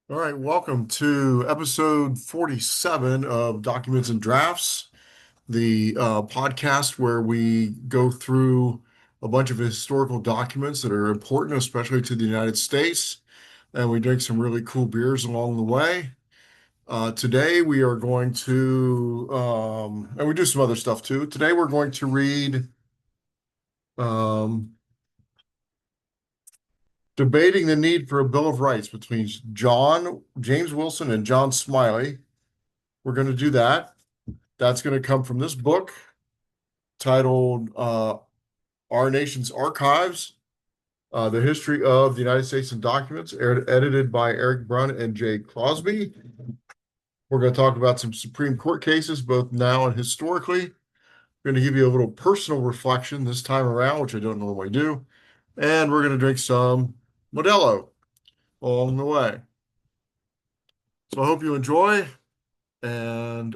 All right, welcome to episode 47 of Documents and Drafts, the podcast where we go through a bunch of historical documents that are important, especially to the United States, and we drink some really cool beers along the way. Today we are going to, and we do some other stuff too. Today we're going to read um, Debating the Need for a Bill of Rights between James Wilson and John Smiley. We're going to do that. That's going to come from this book titled Our Nation's Archives, The History of the United States and Documents, edited by Eric Brunn and Jay Crosby. We're going to talk about some Supreme Court cases, both now and historically. We're going to give you a little personal reflection this time around, which I don't normally do. And we're going to drink some Modelo along the way. So I hope you enjoy, and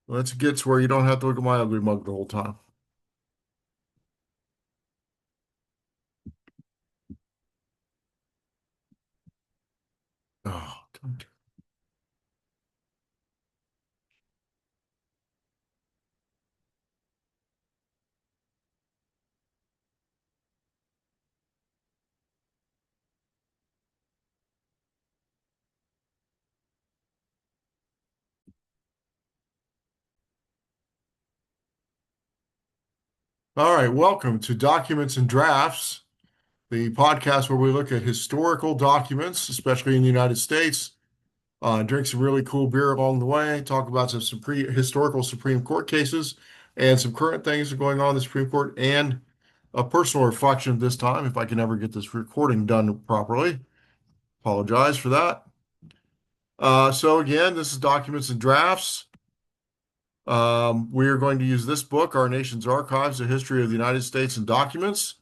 let's get to where you don't have to look at my ugly mug the whole time. Oh, God. All right, welcome to Documents and Drafts, the podcast where we look at historical documents, especially in the United States, drink some really cool beer along the way, talk about some historical Supreme Court cases and some current things that are going on in the Supreme Court, and a personal reflection this time, if I can ever get this recording done properly. Apologize for that. So again, this is Documents and Drafts. We are going to use this book, Our Nation's Archives, A History of the United States and Documents.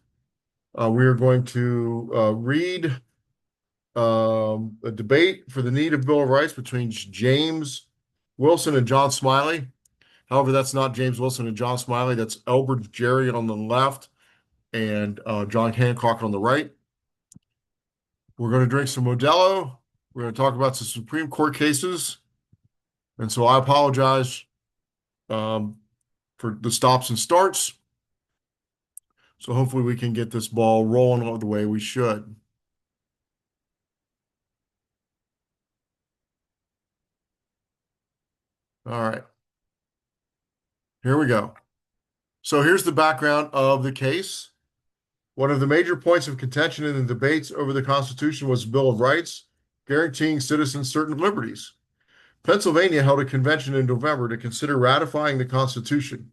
We are going to read a debate for the need of Bill of Rights between James Wilson and John Smiley. However, that's not James Wilson and John Smiley. That's Elbert Jerry on the left and John Hancock on the right. We're going to drink some Modelo. We're going to talk about some Supreme Court cases. And so I apologize um, for the stops and starts. So hopefully we can get this ball rolling the way we should. All right, here we go. So here's the background of the case. One of the major points of contention in the debates over the Constitution was the Bill of Rights, guaranteeing citizens certain liberties. Pennsylvania held a convention in November to consider ratifying the Constitution.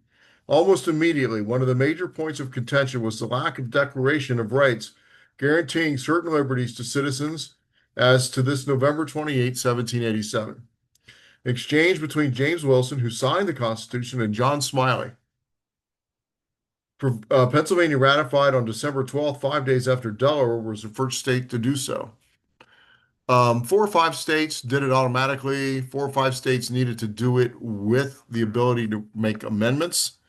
Almost immediately, one of the major points of contention was the lack of declaration of rights guaranteeing certain liberties to citizens as to this November 28, 1787. Exchange between James Wilson, who signed the Constitution, and John Smiley. Pennsylvania ratified on December 12th, 5 days after Delaware was the first state to do so. 4 or 5 states did it automatically. 4 or 5 states needed to do it with the ability to make amendments,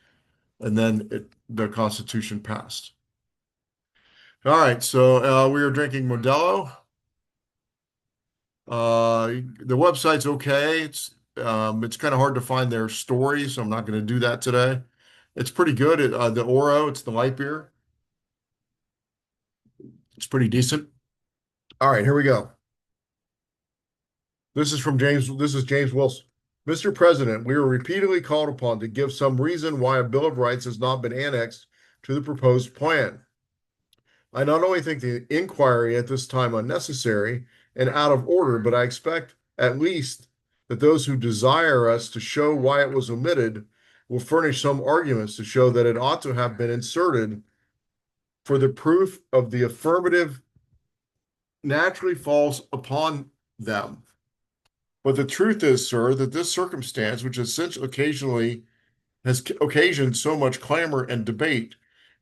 and then the Constitution passed. All right, so we are drinking Modelo. The website's okay. It's kind of hard to find their story, so I'm not going to do that today. It's pretty good. The Oro, it's the light beer. It's pretty decent. All right, here we go. This is James Wilson. Mr. President, we were repeatedly called upon to give some reason why a Bill of Rights has not been annexed to the proposed plan. I not only think the inquiry at this time unnecessary and out of order, but I expect at least that those who desire us to show why it was omitted will furnish some arguments to show that it ought to have been inserted, for the proof of the affirmative naturally falls upon them. But the truth is, sir, that this circumstance, which essentially occasionally has occasioned so much clamor and debate,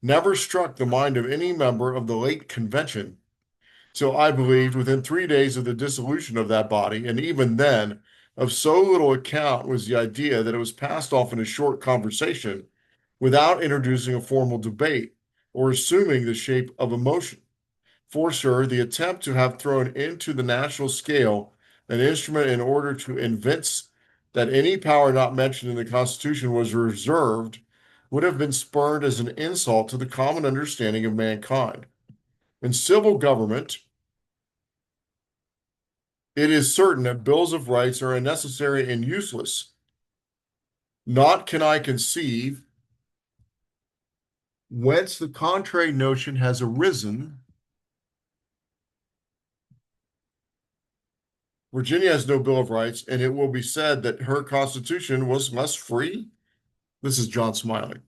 never struck the mind of any member of the late convention. So I believed within 3 days of the dissolution of that body, and even then, of so little account was the idea that it was passed off in a short conversation without introducing a formal debate or assuming the shape of a motion. For sure, the attempt to have thrown into the national scale an instrument in order to evince that any power not mentioned in the Constitution was reserved would have been spurned as an insult to the common understanding of mankind. In civil government, it is certain that bills of rights are unnecessary and useless. Not can I conceive whence the contrary notion has arisen. Virginia has no Bill of Rights, and it will be said that her Constitution was less free. This is John Smiley.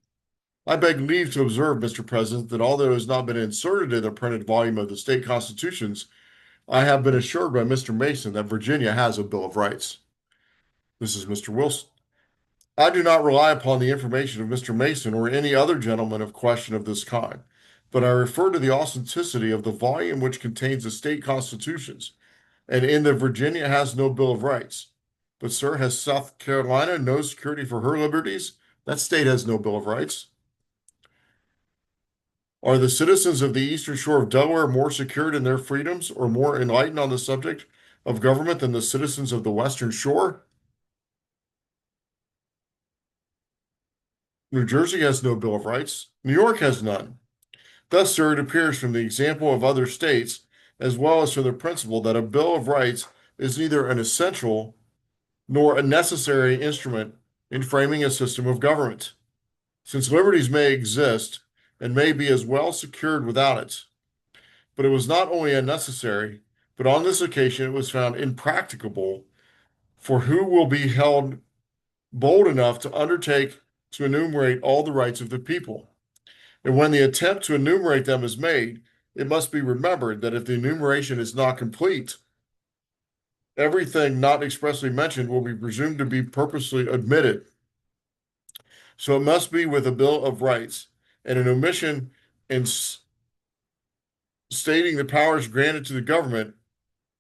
I beg leave to observe, Mr. President, that although it has not been inserted in the printed volume of the state constitutions, I have been assured by Mr. Mason that Virginia has a Bill of Rights. This is Mr. Wilson. I do not rely upon the information of Mr. Mason or any other gentleman of question of this kind, but I refer to the authenticity of the volume which contains the state constitutions, and in that Virginia has no Bill of Rights. But, sir, has South Carolina no security for her liberties? That state has no Bill of Rights. Are the citizens of the eastern shore of Delaware more secured in their freedoms or more enlightened on the subject of government than the citizens of the western shore? New Jersey has no Bill of Rights. New York has none. Thus, sir, it appears from the example of other states, as well as from the principle that a Bill of Rights is neither an essential nor a necessary instrument in framing a system of government, since liberties may exist and may be as well secured without it. But it was not only unnecessary, but on this occasion it was found impracticable, for who will be held bold enough to undertake to enumerate all the rights of the people? And when the attempt to enumerate them is made, it must be remembered that if the enumeration is not complete, everything not expressly mentioned will be presumed to be purposely omitted. So it must be with a Bill of Rights, and an omission in stating the powers granted to the government,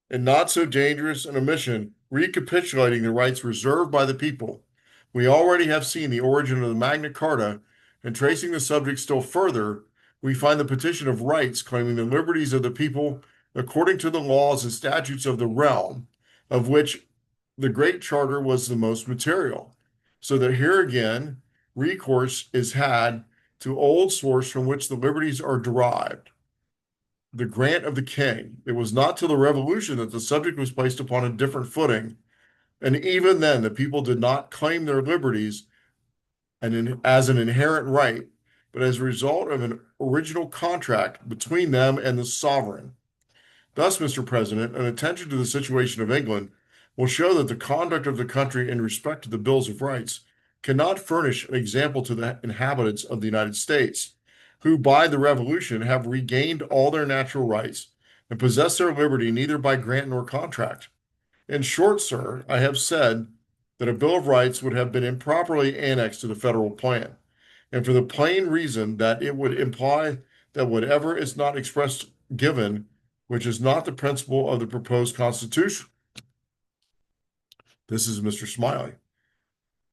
and not so dangerous an omission recapitulating the rights reserved by the people. We already have seen the origin of the Magna Carta, and tracing the subject still further, we find the Petition of Rights claiming the liberties of the people according to the laws and statutes of the realm, of which the Great Charter was the most material. So that here again, recourse is had to old source from which the liberties are derived, the grant of the king. It was not till the Revolution that the subject was placed upon a different footing, and even then the people did not claim their liberties as an inherent right, but as a result of an original contract between them and the sovereign. Thus, Mr. President, an attention to the situation of England will show that the conduct of the country in respect to the Bills of Rights cannot furnish an example to the inhabitants of the United States, who by the Revolution have regained all their natural rights and possess their liberty neither by grant nor contract. In short, sir, I have said that a Bill of Rights would have been improperly annexed to the federal plan, and for the plain reason that it would imply that whatever is not expressed given, which is not the principle of the proposed Constitution. This is Mr. Smiley.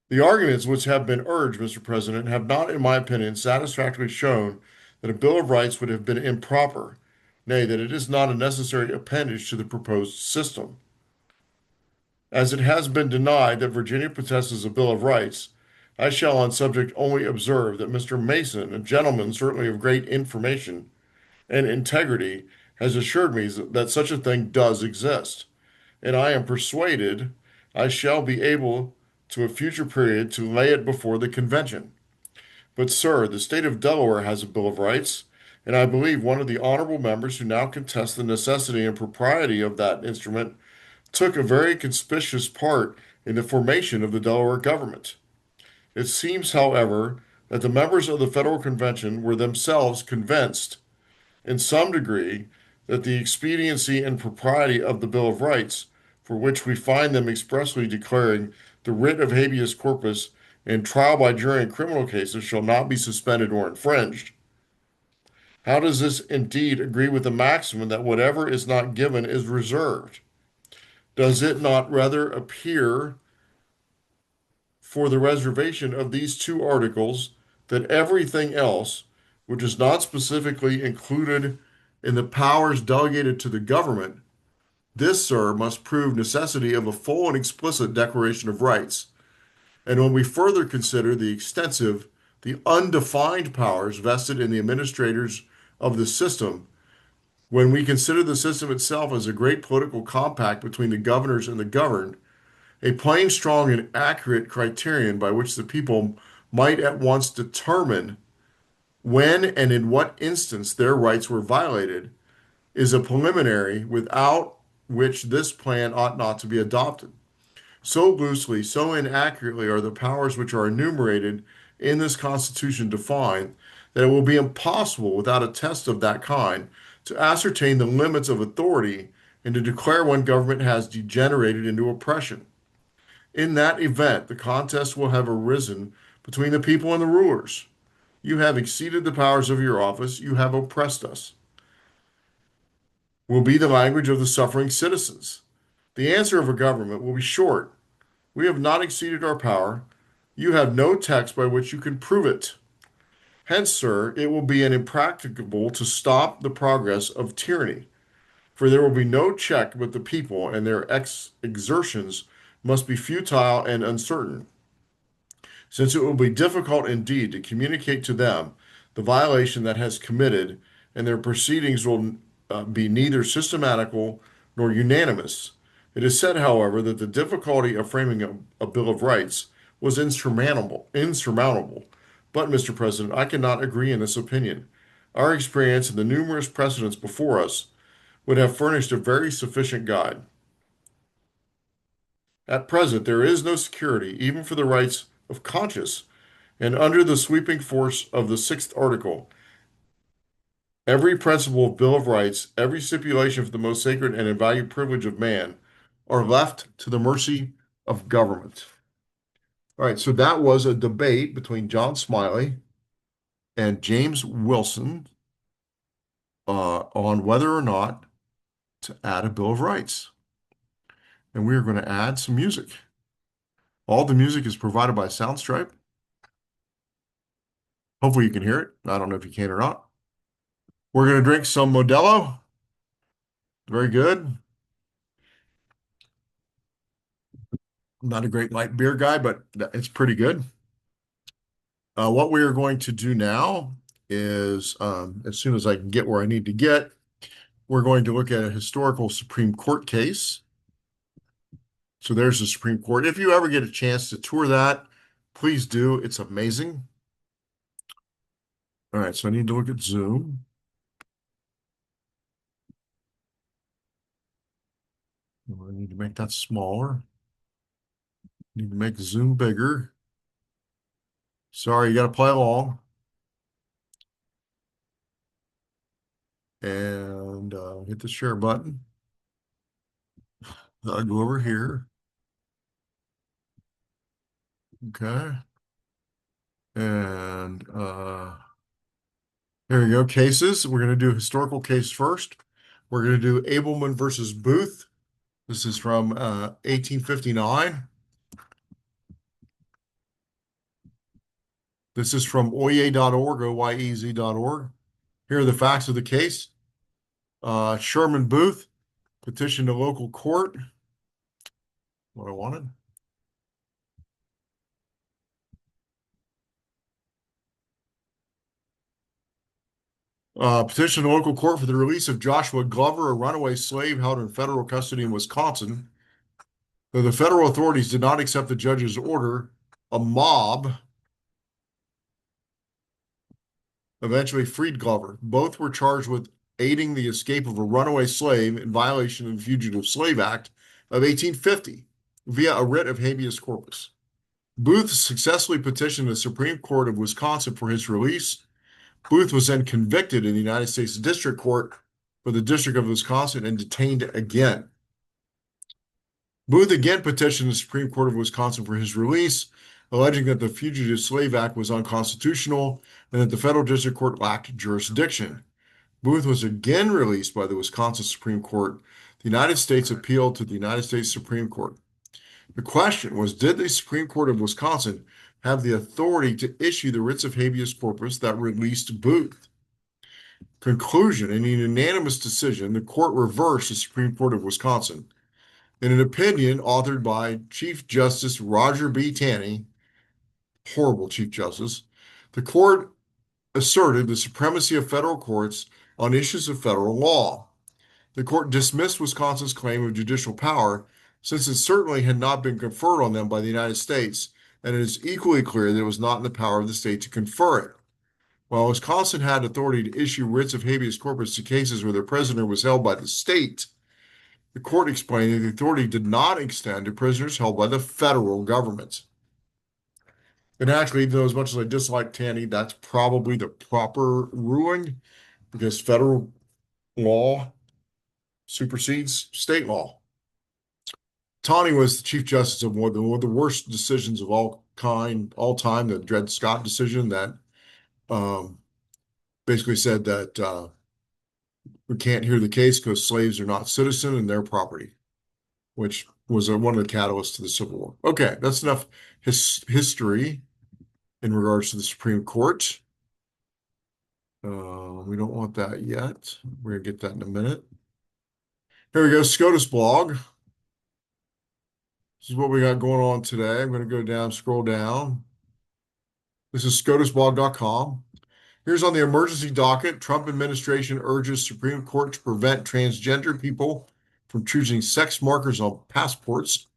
The arguments which have been urged, Mr. President, have not, in my opinion, satisfactorily shown that a Bill of Rights would have been improper, nay, that it is not a necessary appendage to the proposed system. As it has been denied that Virginia possesses a Bill of Rights, I shall on subject only observe that Mr. Mason, a gentleman certainly of great information and integrity, has assured me that such a thing does exist, and I am persuaded I shall be able to a future period to lay it before the convention. But, sir, the state of Delaware has a Bill of Rights, and I believe one of the honorable members who now contest the necessity and propriety of that instrument took a very conspicuous part in the formation of the Delaware government. It seems, however, that the members of the Federal Convention were themselves convinced, in some degree, that the expediency and propriety of the Bill of Rights, for which we find them expressly declaring the writ of habeas corpus and trial by jury in criminal cases shall not be suspended or infringed. How does this indeed agree with the maxim that whatever is not given is reserved? Does it not rather appear for the reservation of these two articles that everything else, which is not specifically included in the powers delegated to the government, this, sir, must prove necessity of a full and explicit declaration of rights. And when we further consider the extensive, the undefined powers vested in the administrators of the system, when we consider the system itself as a great political compact between the governors and the governed, a plain, strong, and accurate criterion by which the people might at once determine when and in what instance their rights were violated, is a preliminary without which this plan ought not to be adopted. So loosely, so inaccurately are the powers which are enumerated in this Constitution defined that it will be impossible without a test of that kind to ascertain the limits of authority and to declare when government has degenerated into oppression. In that event, the contest will have arisen between the people and the rulers. You have exceeded the powers of your office, you have oppressed us, will be the language of the suffering citizens. The answer of a government will be short. We have not exceeded our power. You have no text by which you can prove it. Hence, sir, it will be impracticable to stop the progress of tyranny, for there will be no check but the people, and their exertions must be futile and uncertain, since it will be difficult indeed to communicate to them the violation that has committed, and their proceedings will be neither systematical nor unanimous. It is said, however, that the difficulty of framing a Bill of Rights was insurmountable. But, Mr. President, I cannot agree in this opinion. Our experience and the numerous precedents before us would have furnished a very sufficient guide. At present, there is no security, even for the rights of conscience, and under the sweeping force of the sixth article, every principle of Bill of Rights, every stipulation for the most sacred and invaluable privilege of man, are left to the mercy of government. All right, so that was a debate between John Smiley and James Wilson on whether or not to add a Bill of Rights. And we are going to add some music. All the music is provided by Soundstripe. Hopefully you can hear it. I don't know if you can or not. We're going to drink some Modelo. Very good. I'm not a great light beer guy, but it's pretty good. What we are going to do now is, as soon as I can get where I need to get, we're going to look at a historical Supreme Court case. So there's the Supreme Court. If you ever get a chance to tour that, please do. It's amazing. All right, so I need to look at Zoom. I need to make that smaller. Need to make Zoom bigger. Sorry, you got to play along. And hit the share button. I'll go over here. Okay. And there you go, cases. We're going to do a historical case first. We're going to do Abelman versus Booth. This is from 1859. This is from oye.org, oyez.org. Here are the facts of the case. Sherman Booth petitioned a local court. What I wanted. Petitioned a local court for the release of Joshua Glover, a runaway slave held in federal custody in Wisconsin. Though the federal authorities did not accept the judge's order, a mob eventually freed Glover. Both were charged with aiding the escape of a runaway slave in violation of the Fugitive Slave Act of 1850 via a writ of habeas corpus. Booth successfully petitioned the Supreme Court of Wisconsin for his release. Booth was then convicted in the United States District Court for the District of Wisconsin and detained again. Booth again petitioned the Supreme Court of Wisconsin for his release, alleging that the Fugitive Slave Act was unconstitutional and that the federal district court lacked jurisdiction. Booth was again released by the Wisconsin Supreme Court. The United States appealed to the United States Supreme Court. The question was, did the Supreme Court of Wisconsin have the authority to issue the writs of habeas corpus that released Booth? Conclusion: in a unanimous decision, the court reversed the Supreme Court of Wisconsin. In an opinion authored by Chief Justice Roger B. Taney, horrible Chief Justice, the court asserted the supremacy of federal courts on issues of federal law. The court dismissed Wisconsin's claim of judicial power since it certainly had not been conferred on them by the United States, and it is equally clear that it was not in the power of the state to confer it. While Wisconsin had authority to issue writs of habeas corpus to cases where the prisoner was held by the state, the court explained that the authority did not extend to prisoners held by the federal government. And actually, even though as much as I dislike Taney, that's probably the proper ruling because federal law supersedes state law. Taney was the Chief Justice of one of the worst decisions of all time, the Dred Scott decision that um, basically said that we can't hear the case because slaves are not citizen and their property, which was one of the catalysts to the Civil War. Okay, that's enough history in regards to the Supreme Court. We don't want that yet. We're going to get that in a minute. Here we go, SCOTUS blog. This is what we got going on today. I'm going to go down, scroll down. This is SCOTUSblog.com. Here's on the emergency docket. Trump administration urges Supreme Court to prevent transgender people from choosing sex markers on passports.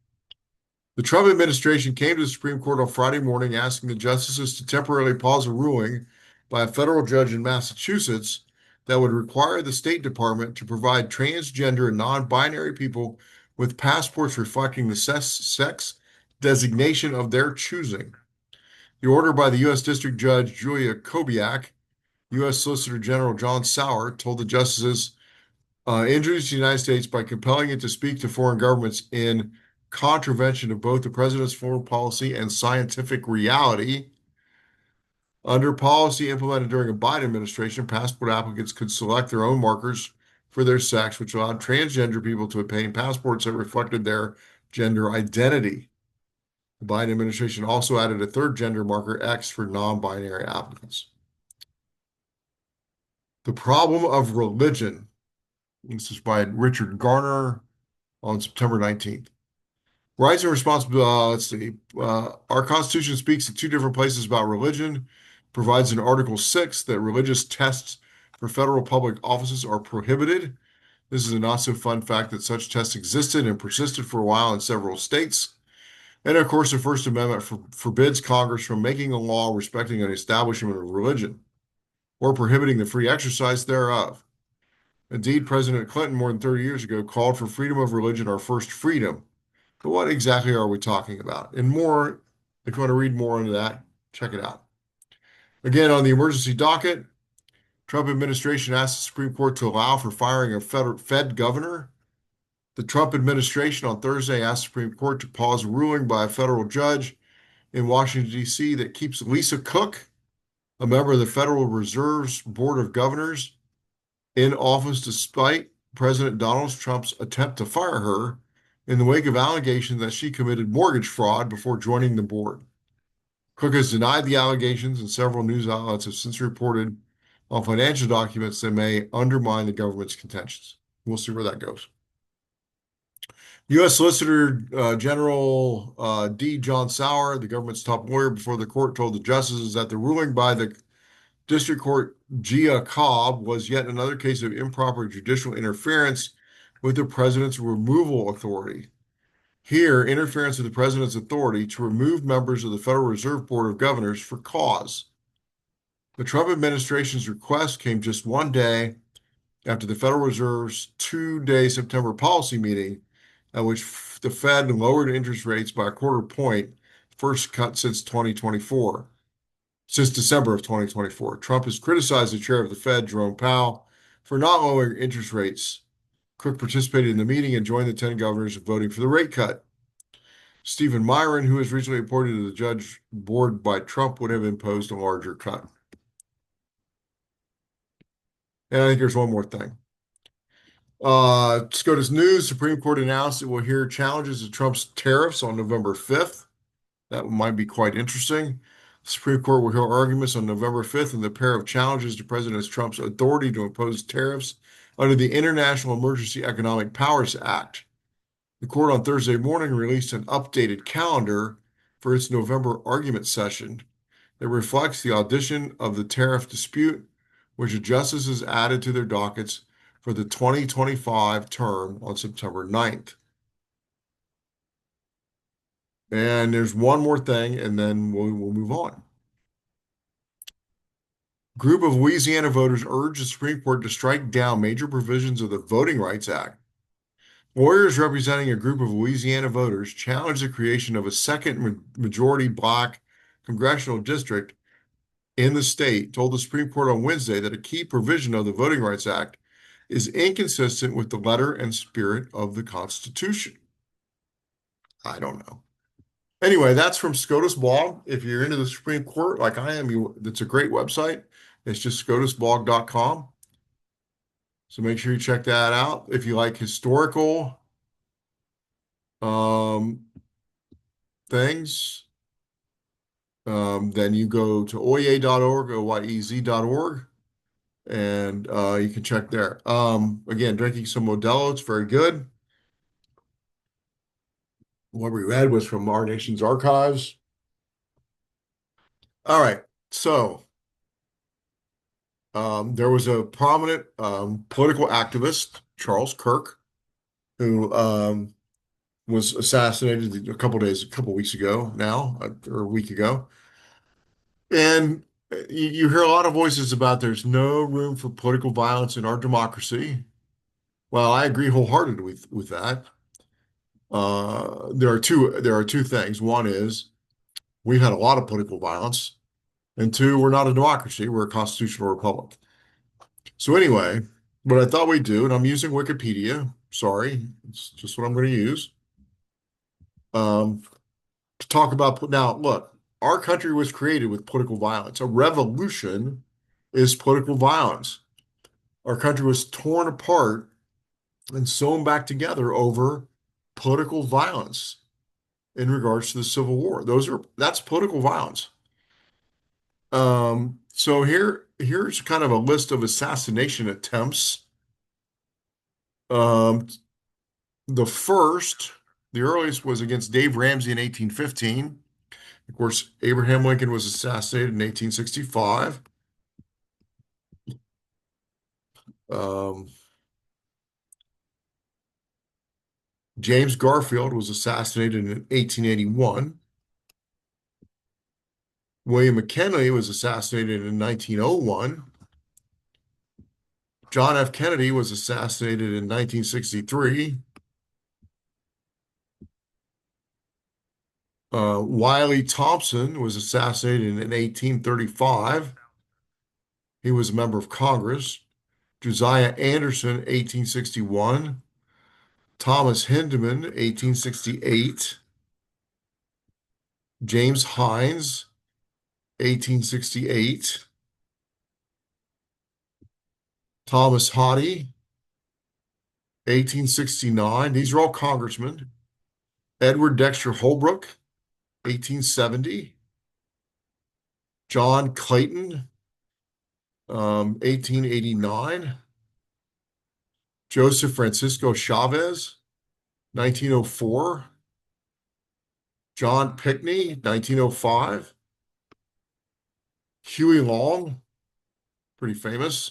The Trump administration came to the Supreme Court on Friday morning asking the justices to temporarily pause a ruling by a federal judge in Massachusetts that would require the State Department to provide transgender and non-binary people with passports reflecting the sex designation of their choosing. The order by the U.S. District Judge Julia Kobiak, U.S. Solicitor General John Sauer, told the justices, introduced the United States by compelling it to speak to foreign governments in contravention of both the president's foreign policy and scientific reality. Under policy implemented during a Biden administration, passport applicants could select their own markers for their sex, which allowed transgender people to obtain passports that reflected their gender identity. The Biden administration also added a third gender marker, X, for non-binary applicants. The problem of religion. This is by Richard Garner on September 19th. Rights and responsibility. Let's see. Our Constitution speaks in two different places about religion, provides in Article 6 that religious tests for federal public offices are prohibited. This is a not so fun fact that such tests existed and persisted for a while in several states. And of course, the First Amendment forbids Congress from making a law respecting an establishment of religion or prohibiting the free exercise thereof. Indeed, President Clinton, more than 30 years ago, called for freedom of religion our first freedom. But what exactly are we talking about? And more, if you want to read more into that, check it out. Again, on the emergency docket, Trump administration asked the Supreme Court to allow for firing a Fed governor. The Trump administration on Thursday asked the Supreme Court to pause a ruling by a federal judge in Washington, D.C. that keeps Lisa Cook, a member of the Federal Reserve's Board of Governors, in office despite President Donald Trump's attempt to fire her in the wake of allegations that she committed mortgage fraud before joining the board. Cook has denied the allegations, and several news outlets have since reported on financial documents that may undermine the government's contentions. We'll see where that goes. U.S. Solicitor General D. John Sauer, the government's top lawyer before the court, told the justices that the ruling by the District Court Gia Cobb was yet another case of improper judicial interference with the president's removal authority. Here, interference with the president's authority to remove members of the Federal Reserve Board of Governors for cause. The Trump administration's request came just one day after the Federal Reserve's two-day September policy meeting, at which the Fed lowered interest rates by a quarter point, first cut since 2024. Since December of 2024, Trump has criticized the chair of the Fed, Jerome Powell, for not lowering interest rates. Cook participated in the meeting and joined the 10 governors in voting for the rate cut. Stephen Myron, who was recently appointed to the judge board by Trump, would have imposed a larger cut. And I think there's one more thing. SCOTUS News, Supreme Court announced it will hear challenges to Trump's tariffs on November 5th. That might be quite interesting. Supreme Court will hear arguments on November 5th in the pair of challenges to President Trump's authority to impose tariffs under the International Emergency Economic Powers Act. The court on Thursday morning released an updated calendar for its November argument session that reflects the audition of the tariff dispute, which the justices added to their dockets for the 2025 term on September 9th. And there's one more thing, and then we'll move on. Group of Louisiana voters urged the Supreme Court to strike down major provisions of the Voting Rights Act. Lawyers representing a group of Louisiana voters challenged the creation of a second majority black congressional district in the state, told the Supreme Court on Wednesday that a key provision of the Voting Rights Act is inconsistent with the letter and spirit of the Constitution. I don't know. Anyway, that's from SCOTUS blog. If you're into the Supreme Court like I am, it's a great website. It's just scotusblog.com. So make sure you check that out. If you like historical things, then you go to oye.org, oyez.org, and you can check there. Again, drinking some Modelo, it's very good. What we read was from Our Nation's Archives. All right, so there was a prominent political activist, Charles Kirk, who was assassinated a couple weeks ago now, or a week ago. And you hear a lot of voices about there's no room for political violence in our democracy. Well, I agree wholeheartedly with that. There are two things. One is we've had a lot of political violence, and two, we're not a democracy, we're a constitutional republic. So anyway, what I thought we'd do, and I'm using Wikipedia, sorry, it's just what I'm going to use, to talk about, now look, our country was created with political violence. A revolution is political violence. Our country was torn apart and sewn back together over political violence in regards to the Civil War. That's political violence. So here's kind of a list of assassination attempts. Um, the earliest was against Dave Ramsey in 1815. Of course, Abraham Lincoln was assassinated in 1865. James Garfield was assassinated in 1881. William McKinley was assassinated in 1901. John F. Kennedy was assassinated in 1963. Wiley Thompson was assassinated in 1835. He was a member of Congress. Josiah Anderson, 1861. Thomas Hindeman, 1868. James Hines, 1868. Thomas Hottie, 1869. These are all congressmen. Edward Dexter Holbrook, 1870. John Clayton, 1889. Joseph Francisco Chavez, 1904. John Pinckney, 1905. Huey Long, pretty famous,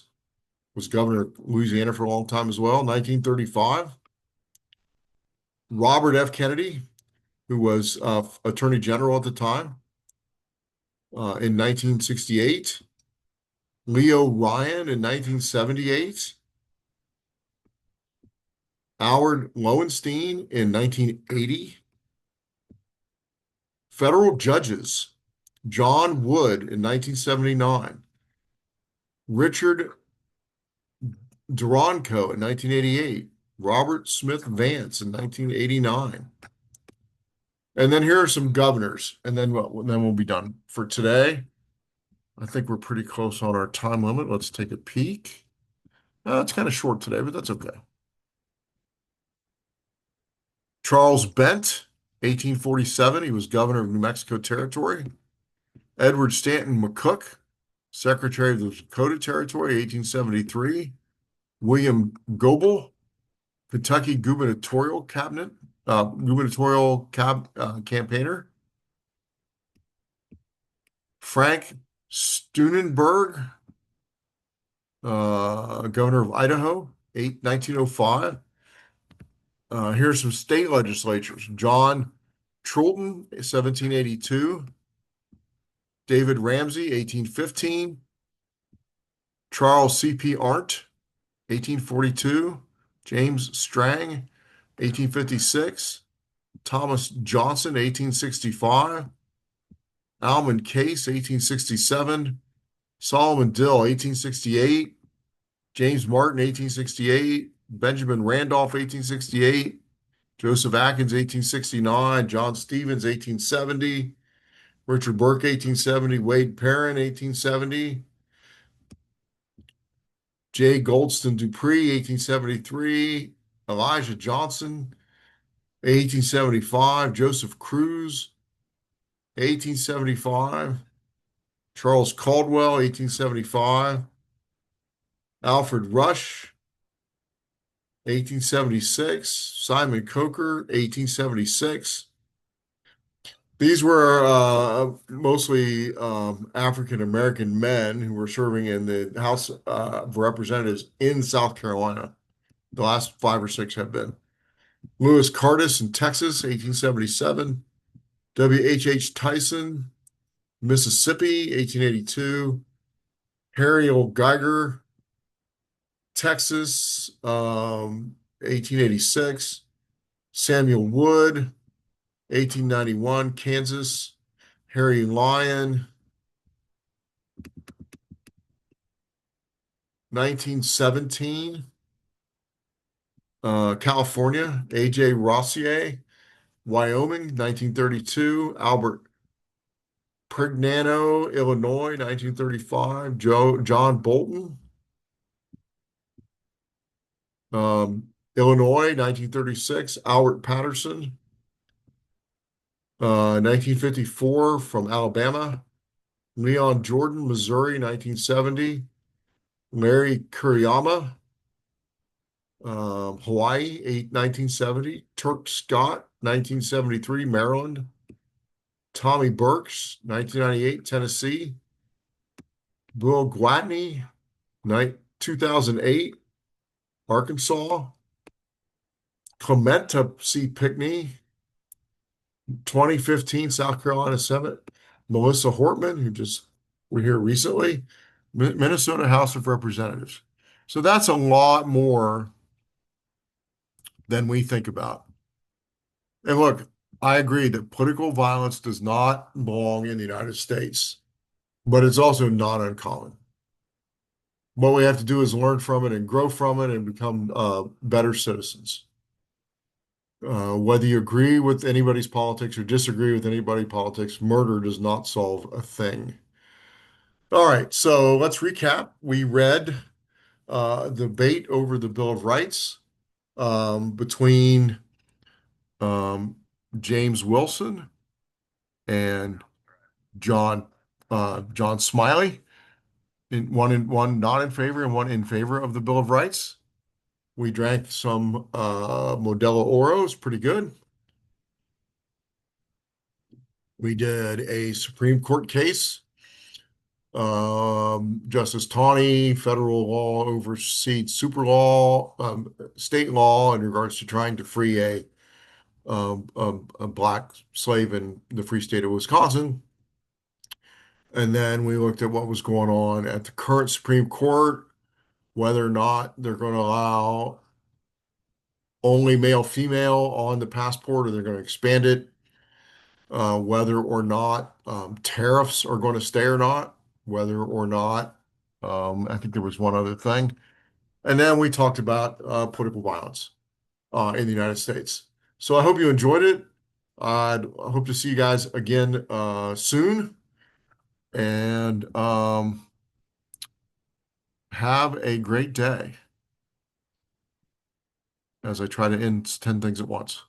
was governor of Louisiana for a long time as well, 1935. Robert F. Kennedy, who was Attorney General at the time, in 1968. Leo Ryan in 1978. Howard Lowenstein in 1980. Federal judges, John Wood in 1979. Richard Duranko in 1988. Robert Smith Vance in 1989. And then here are some governors, and then we'll be done for today. I think we're pretty close on our time limit. Let's take a peek. It's kind of short today, but that's okay. Charles Bent, 1847. He was governor of New Mexico Territory. Edward Stanton McCook, Secretary of the Dakota Territory, 1873. William Goebel, Kentucky campaigner. Frank Steunenberg, governor of Idaho, 1905. Here's some state legislatures. John Trulton, 1782. David Ramsey, 1815. Charles C.P. Arndt, 1842. James Strang, 1856. Thomas Johnson, 1865. Almond Case, 1867. Solomon Dill, 1868. James Martin, 1868. Benjamin Randolph, 1868. Joseph Atkins, 1869. John Stevens, 1870. Richard Burke, 1870. Wade Perrin, 1870. J. Goldston Dupree, 1873. Elijah Johnson, 1875. Joseph Cruz, 1875. Charles Caldwell, 1875. Alfred Rush, 1876. Simon Coker, 1876. These were mostly African American men who were serving in the House of Representatives in South Carolina. The last five or six have been. Lewis Cardis in Texas, 1877. W.H.H. Tyson, Mississippi, 1882. Harry O. Geiger, Texas, 1886. Samuel Wood, 1891. Kansas. Harry Lyon, 1917. California. A.J. Rossier, Wyoming, 1932. Albert Prignano, Illinois, 1935. John Bolton, Illinois, 1936. Albert Patterson, 1954, from Alabama. Leon Jordan, Missouri, 1970. Larry Kuriyama, Hawaii, 1970. Turk Scott, 1973, Maryland. Tommy Burks, 1998, Tennessee. Bill Gwatney, 2008, Arkansas. Clementa C. Pickney, 2015, South Carolina Senate. Melissa Hortman, who just were here recently, Minnesota House of Representatives. So that's a lot more than we think about. And look, I agree that political violence does not belong in the United States, but it's also not uncommon. What we have to do is learn from it and grow from it and become better citizens. Whether you agree with anybody's politics or disagree with anybody's politics, murder does not solve a thing. All right, so let's recap. We read the debate over the Bill of Rights between um, James Wilson and John John Smiley, one not in favor and one in favor of the Bill of Rights. We drank some Modelo Oros, pretty good. We did a Supreme Court case. Justice Taney, federal law oversees state law in regards to trying to free a black slave in the free state of Wisconsin. And then we looked at what was going on at the current Supreme Court, whether or not they're going to allow only male, female on the passport, or they're going to expand it, whether or not tariffs are going to stay or not, whether or not, I think there was one other thing. And then we talked about political violence in the United States. So I hope you enjoyed it. I hope to see you guys again soon. And have a great day as I try to end 10 things at once.